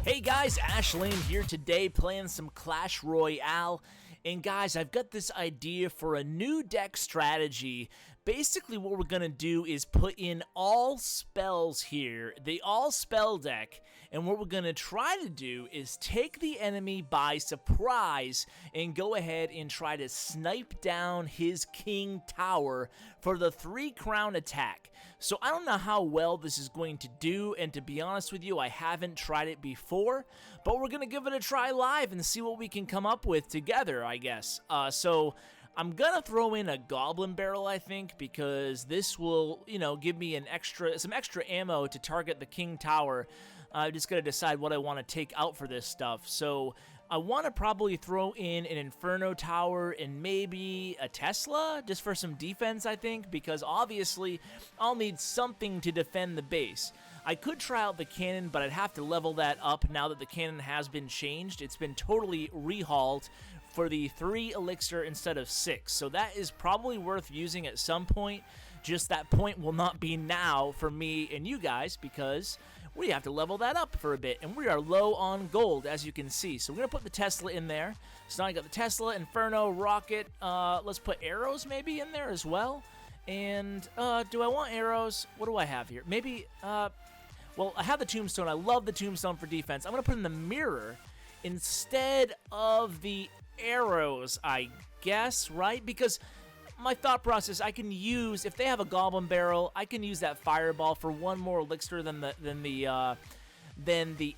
Hey guys, Ashlane here today playing some Clash Royale, and guys, I've got this idea for a new deck strategy. Basically what we're gonna do is put in all spells here, the all spell deck, and what we're gonna try to do is take the enemy by surprise and go ahead and try to snipe down his king tower for the 3 crown attack. So I don't know how well this is going to do, and to be honest with you, I haven't tried it before, but we're gonna give it a try live and see what we can come up with together, I guess. So I'm gonna throw in a goblin barrel, I think, because this will, you know, give me some extra ammo to target the king tower. I'm just gonna decide what I want to take out for this stuff. So I want to probably throw in an Inferno tower and maybe a Tesla, just for some defense, I think, because obviously I'll need something to defend the base. I could try out the cannon, but I'd have to level that up now that the cannon has been changed. It's been totally rehauled for the 3 elixir instead of 6, so that is probably worth using at some point. Just that point will not be now for me and you guys, because we have to level that up for a bit, and we are low on gold, as you can see. So we're going to put the Tesla in there. So now I got the Tesla, Inferno, Rocket. Let's put arrows maybe in there as well. And do I want arrows? What do I have here? Maybe, well, I have the Tombstone. I love the Tombstone for defense. I'm going to put in the Mirror instead of the arrows, I guess, right? Because my thought process, I can use, if they have a Goblin Barrel, I can use that Fireball for 1 more elixir than the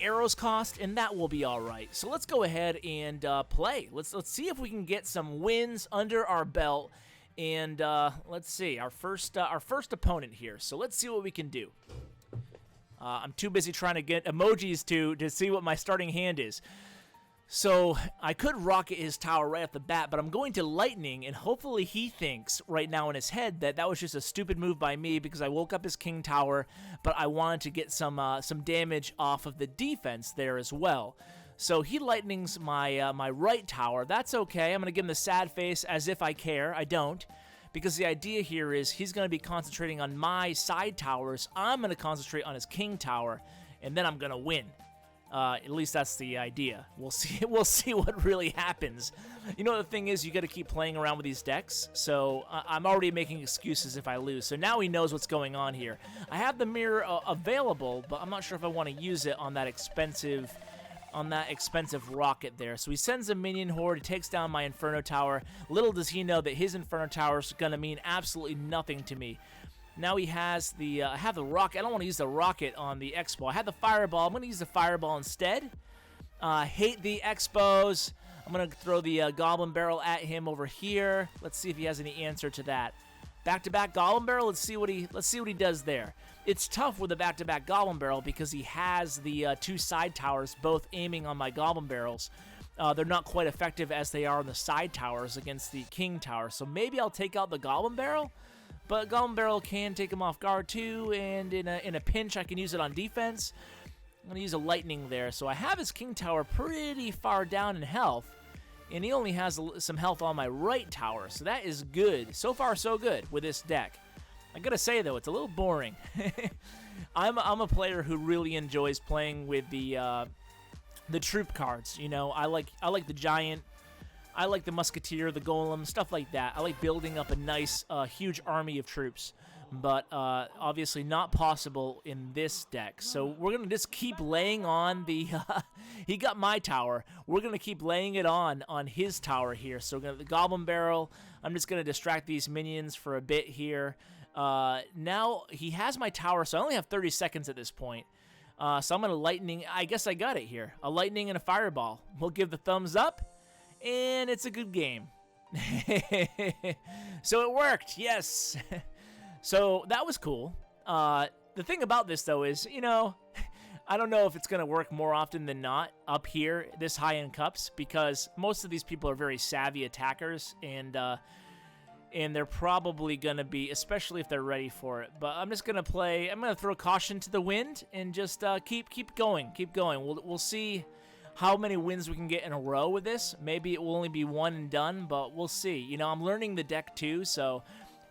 arrows cost, and that will be all right. So let's go ahead and play. Let's see if we can get some wins under our belt. And let's see, our first opponent here. So let's see what we can do. I'm too busy trying to get emojis to see what my starting hand is. So I could rocket his tower right off the bat, but I'm going to lightning, and hopefully he thinks right now in his head that that was just a stupid move by me because I woke up his king tower, but I wanted to get some damage off of the defense there as well. So he lightnings my my right tower. That's okay. I'm gonna give him the sad face as if I care. I don't. Because the idea here is he's going to be concentrating on my side towers. I'm going to concentrate on his king tower, and then I'm going to win. At least that's the idea. We'll see. We'll see what really happens. You know, the thing is, you got to keep playing around with these decks. So I'm already making excuses if I lose. So now he knows what's going on here. I have the mirror available, but I'm not sure if I want to use it on that expensive rocket there. So he sends a minion horde, he takes down my Inferno tower. Little does he know that his Inferno tower is going to mean absolutely nothing to me. Now he has the, I have the rocket. I don't want to use the rocket on the Expo. I had the Fireball. I'm going to use the Fireball instead. Hate the Expos. I'm going to throw the Goblin Barrel at him over here. Let's see if he has any answer to that. Back-to-back Goblin Barrel, let's see what he does there. It's tough with a back-to-back Goblin Barrel because he has the 2 side towers both aiming on my Goblin Barrels. They're not quite effective as they are on the side towers against the King Tower, so maybe I'll take out the Goblin Barrel, but Goblin Barrel can take him off guard too, and in a pinch I can use it on defense. I'm going to use a Lightning there, so I have his King Tower pretty far down in health. And he only has some health on my right tower, so that is good. So far, so good with this deck. I gotta say, though, it's a little boring. I'm a player who really enjoys playing with the troop cards. You know, I like the Giant, I like the Musketeer, the Golem, stuff like that. I like building up a nice, huge army of troops. But obviously not possible in this deck. So we're going to just keep laying on the... he got my tower. We're going to keep laying it on his tower here. So we're going to the Goblin Barrel. I'm just going to distract these minions for a bit here. Now he has my tower, so I only have 30 seconds at this point. So I'm going to Lightning... I guess I got it here. A Lightning and a Fireball. We'll give the thumbs up, and it's a good game. So it worked, yes. So that was cool. The thing about this, though, is, you know, I don't know if it's going to work more often than not up here, this high in cups, because most of these people are very savvy attackers, and they're probably going to be, especially if they're ready for it. But I'm just going to play, I'm going to throw caution to the wind and just keep going. We'll see how many wins we can get in a row with this. Maybe it will only be one and done, but we'll see. You know, I'm learning the deck too, so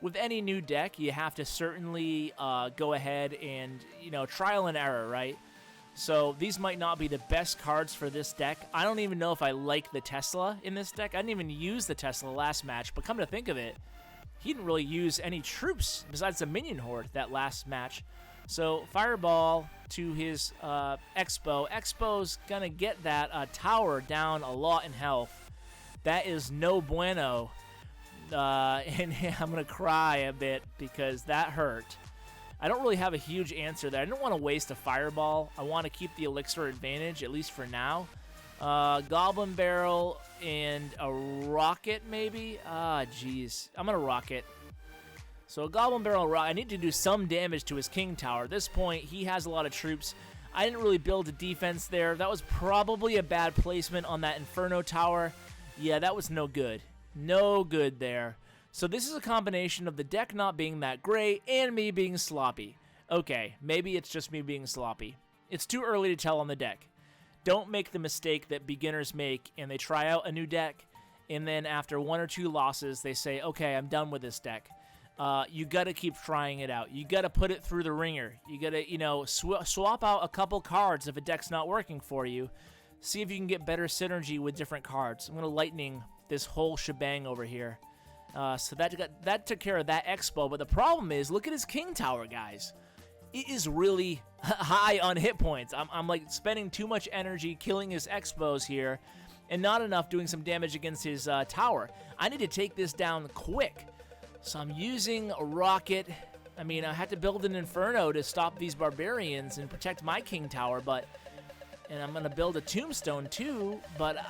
with any new deck, you have to certainly go ahead and, you know, trial and error, right? So these might not be the best cards for this deck. I don't even know if I like the Tesla in this deck. I didn't even use the Tesla last match, but come to think of it, he didn't really use any troops besides the minion horde that last match. So Fireball to his Expo. Expo's gonna get that tower down a lot in health. That is no bueno. And I'm gonna cry a bit because that hurt. I don't really have a huge answer there. I don't want to waste a Fireball. I want to keep the Elixir advantage, at least for now. Goblin Barrel and a Rocket, maybe? Ah, jeez. I'm going to Rocket. So a Goblin Barrel, I need to do some damage to his King Tower. At this point, he has a lot of troops. I didn't really build a defense there. That was probably a bad placement on that Inferno Tower. Yeah, that was no good. No good there. So this is a combination of the deck not being that great and me being sloppy. Okay, maybe it's just me being sloppy. It's too early to tell on the deck. Don't make the mistake that beginners make and they try out a new deck and then after 1 or 2 losses they say, okay, I'm done with this deck. You gotta keep trying it out. You gotta put it through the ringer. You gotta, swap out a couple cards if a deck's not working for you. See if you can get better synergy with different cards. I'm gonna Lightning this whole shebang over here. So that took care of that Expo, but the problem is, look at his King Tower, guys. It is really high on hit points. I'm like spending too much energy killing his Expos here, and not enough doing some damage against his tower. I need to take this down quick. So I'm using a Rocket. I mean, I had to build an Inferno to stop these Barbarians and protect my King Tower, and I'm going to build a Tombstone too, but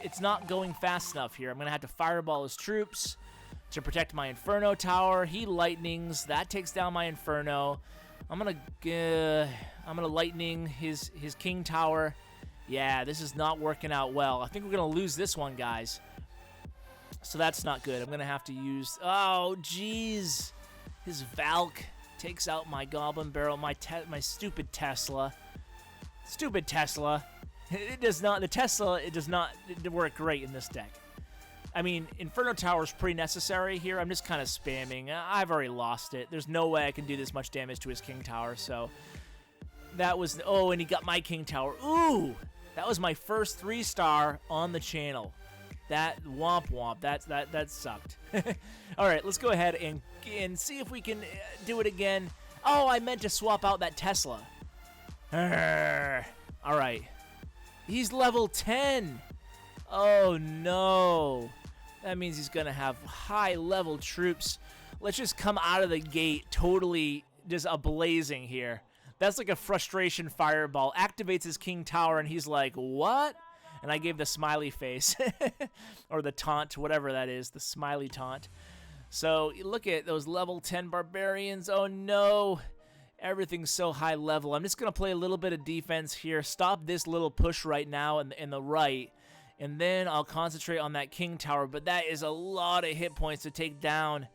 it's not going fast enough here. I'm going to have to Fireball his troops to protect my Inferno Tower. He Lightnings. That takes down my Inferno. I'm gonna Lightning his King Tower. Yeah, this is not working out well. I think we're gonna lose this one, guys. So that's not good. I'm gonna have to use. Oh, jeez. His Valk takes out my Goblin Barrel. My stupid Tesla. Stupid Tesla. It does not. The Tesla. It does not work great in this deck. I mean, Inferno Tower is pretty necessary here. I'm just kind of spamming. I've already lost it. There's no way I can do this much damage to his King Tower, so that was... Oh, and he got my King Tower. Ooh! That was my first 3-star on the channel. That womp womp. That sucked. All right, let's go ahead and see if we can do it again. Oh, I meant to swap out that Tesla. All right. He's level 10. Oh, no. That means he's going to have high-level troops. Let's just come out of the gate totally just ablazing here. That's like a frustration Fireball. Activates his King Tower, and he's like, what? And I gave the smiley face. Or the taunt, whatever that is. The smiley taunt. So, look at those level 10 Barbarians. Oh, no. Everything's so high level. I'm just going to play a little bit of defense here. Stop this little push right now in the right. And then I'll concentrate on that King Tower, but that is a lot of hit points to take down.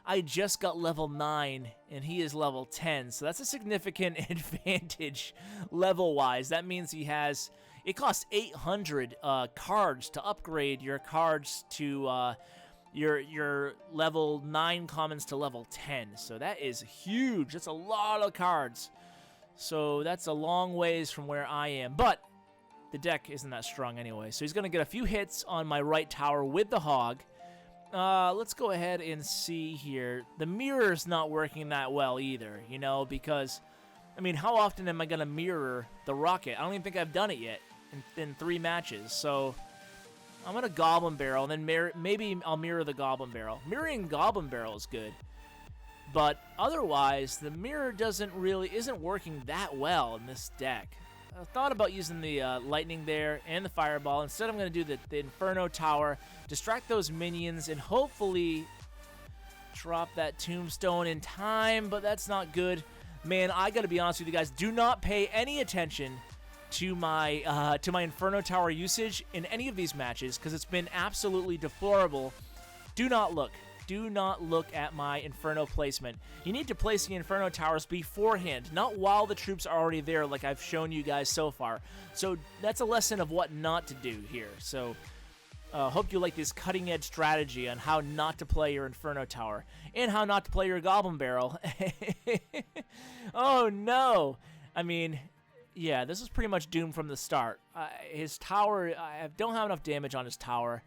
I just got level 9, and he is level 10, so that's a significant advantage level-wise. That means he has... It costs 800 cards to upgrade your cards to your level 9 commons to level 10, so that is huge. That's a lot of cards. So that's a long ways from where I am, but... The deck isn't that strong anyway, so he's going to get a few hits on my right tower with the Hog. Let's go ahead and see here. The mirror's not working that well either, because, I mean, how often am I going to mirror the Rocket? I don't even think I've done it yet in 3 matches, so I'm going to Goblin Barrel, and then maybe I'll mirror the Goblin Barrel. Mirroring Goblin Barrel is good, but otherwise, the mirror isn't working that well in this deck. I thought about using the Lightning there and the Fireball. Instead, I'm going to do the Inferno Tower, distract those minions, and hopefully drop that Tombstone in time, but that's not good. Man, I got to be honest with you guys. Do not pay any attention to my Inferno Tower usage in any of these matches because it's been absolutely deplorable. Do not look. Do not look at my Inferno placement. You need to place the Inferno Towers beforehand, not while the troops are already there like I've shown you guys so far. So that's a lesson of what not to do here. So hope you like this cutting-edge strategy on how not to play your Inferno Tower and how not to play your Goblin Barrel. Oh, no. I mean, Yeah, this is pretty much doomed from the start. His tower, I don't have enough damage on his tower.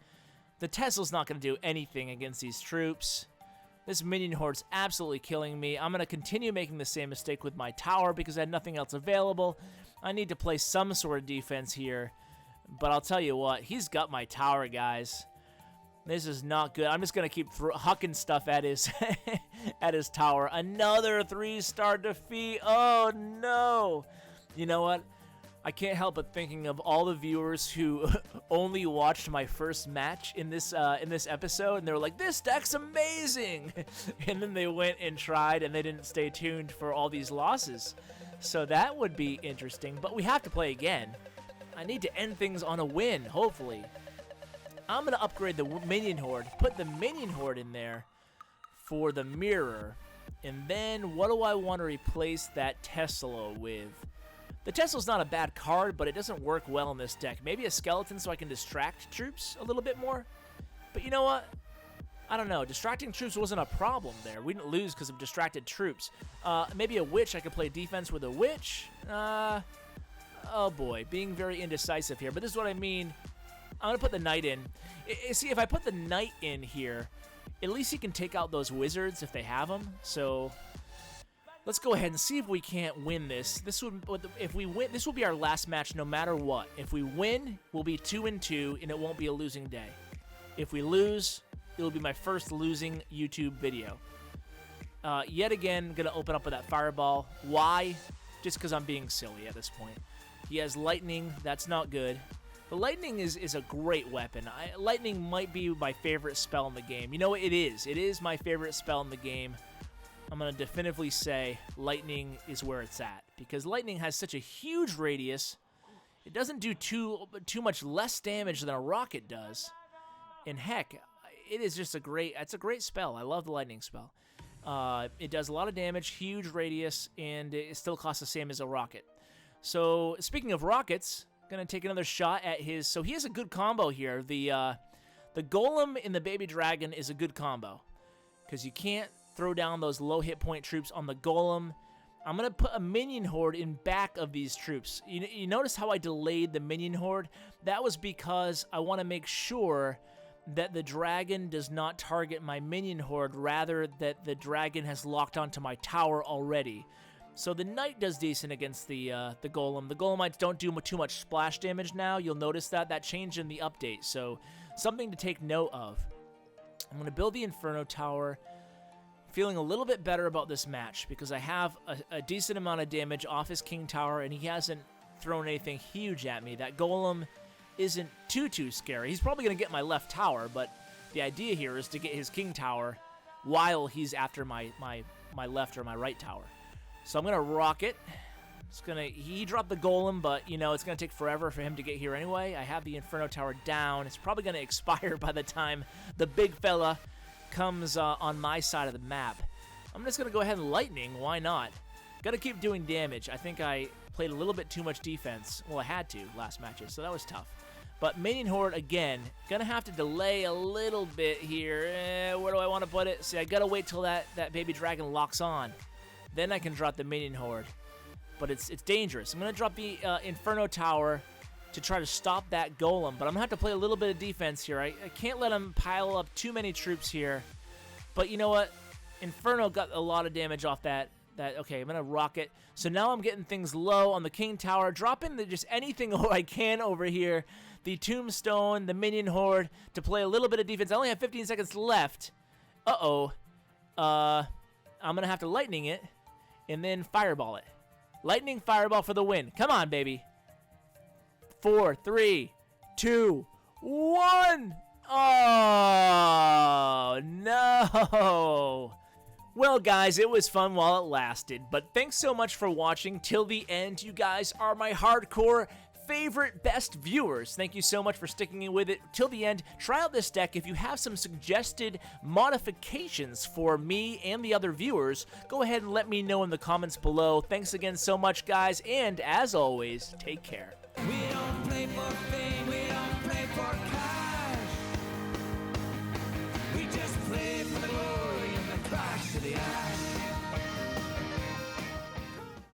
The Tesla's not going to do anything against these troops. This minion horde's absolutely killing me. I'm going to continue making the same mistake with my tower because I had nothing else available. I need to play some sort of defense here. But I'll tell you what, he's got my tower, guys. This is not good. I'm just going to keep hucking stuff at his at his tower. Another 3-star defeat. Oh, no. You know what? I can't help but thinking of all the viewers who only watched my first match in this episode, and they were like, "This deck's amazing," and then they went and tried, and they didn't stay tuned for all these losses. So that would be interesting. But we have to play again. I need to end things on a win, hopefully. I'm gonna upgrade the minion horde. Put the minion horde in there for the mirror, and then what do I want to replace that Tesla with? The Tesla's not a bad card, but it doesn't work well in this deck. Maybe a skeleton so I can distract troops a little bit more. But you know what? I don't know. Distracting troops wasn't a problem there. We didn't lose because of distracted troops. Maybe a witch. I could play defense with a witch. Oh boy, being very indecisive here. But this is what I mean. I'm going to put the knight in. See, if I put the knight in here, at least he can take out those wizards if they have them. So let's go ahead and see if we can't win this. If we win, this will be our last match no matter what. If we win, we'll be 2-2, and it won't be a losing day. If we lose, it'll be my first losing YouTube video. Yet again, gonna open up with that fireball. Why? Just because I'm being silly at this point. He has lightning. That's not good. The lightning is a great weapon. Lightning might be my favorite spell in the game. You know what? It is. It is my favorite spell in the game. I'm going to definitively say lightning is where it's at, because lightning has such a huge radius. It doesn't do too much less damage than a rocket does. And heck, it is just it's a great spell. I love the lightning spell. It does a lot of damage, huge radius, and it still costs the same as a rocket. So speaking of rockets, going to take another shot at his. So he has a good combo here. The golem and the baby dragon is a good combo because you can't throw down those low hit point troops on the golem. I'm going to put a minion horde in back of these troops. You notice how I delayed the minion horde? That was because I want to make sure that the dragon does not target my minion horde, rather that the dragon has locked onto my tower already. So the knight does decent against the golem. The golemites don't do too much splash damage now. You'll notice that changed in the update. So something to take note of. I'm going to build the Inferno Tower. Feeling a little bit better about this match because I have a decent amount of damage off his king tower, and he hasn't thrown anything huge at me. That golem isn't too scary. He's probably going to get my left tower, but the idea here is to get his king tower while he's after my left or my right tower. So I'm going to rocket. He dropped the golem, but, you know, it's going to take forever for him to get here anyway. I have the Inferno Tower down. It's probably going to expire by the time the big fella comes on my side of the map. I'm just going to go ahead and lightning. Why not? Got to keep doing damage. I think I played a little bit too much defense. Well, I had to last matches, so that was tough. But minion horde, again, going to have to delay a little bit here. Where do I want to put it? See, I got to wait till that baby dragon locks on. Then I can drop the minion horde. But it's dangerous. I'm going to drop the Inferno Tower to try to stop that golem, but I'm going to have to play a little bit of defense here. I can't let him pile up too many troops here. But you know what? Inferno got a lot of damage off that. Okay, I'm going to rocket. So now I'm getting things low on the king tower, dropping just anything I can over here. The tombstone, the minion horde, to play a little bit of defense. I only have 15 seconds left. Uh-oh. I'm going to have to lightning it and then fireball it. Lightning fireball for the win. Come on, baby. 4, 3, 2, 1. Oh, no. Well, guys, it was fun while it lasted, but thanks so much for watching till the end. You guys are my hardcore favorite best viewers. Thank you so much for sticking with it till the end. Try out this deck. If you have some suggested modifications for me and the other viewers, go ahead and let me know in the comments below. Thanks again so much, guys, and as always, take care. We don't play for fame, we don't play for cash. We just play for the glory and the crash of the ash.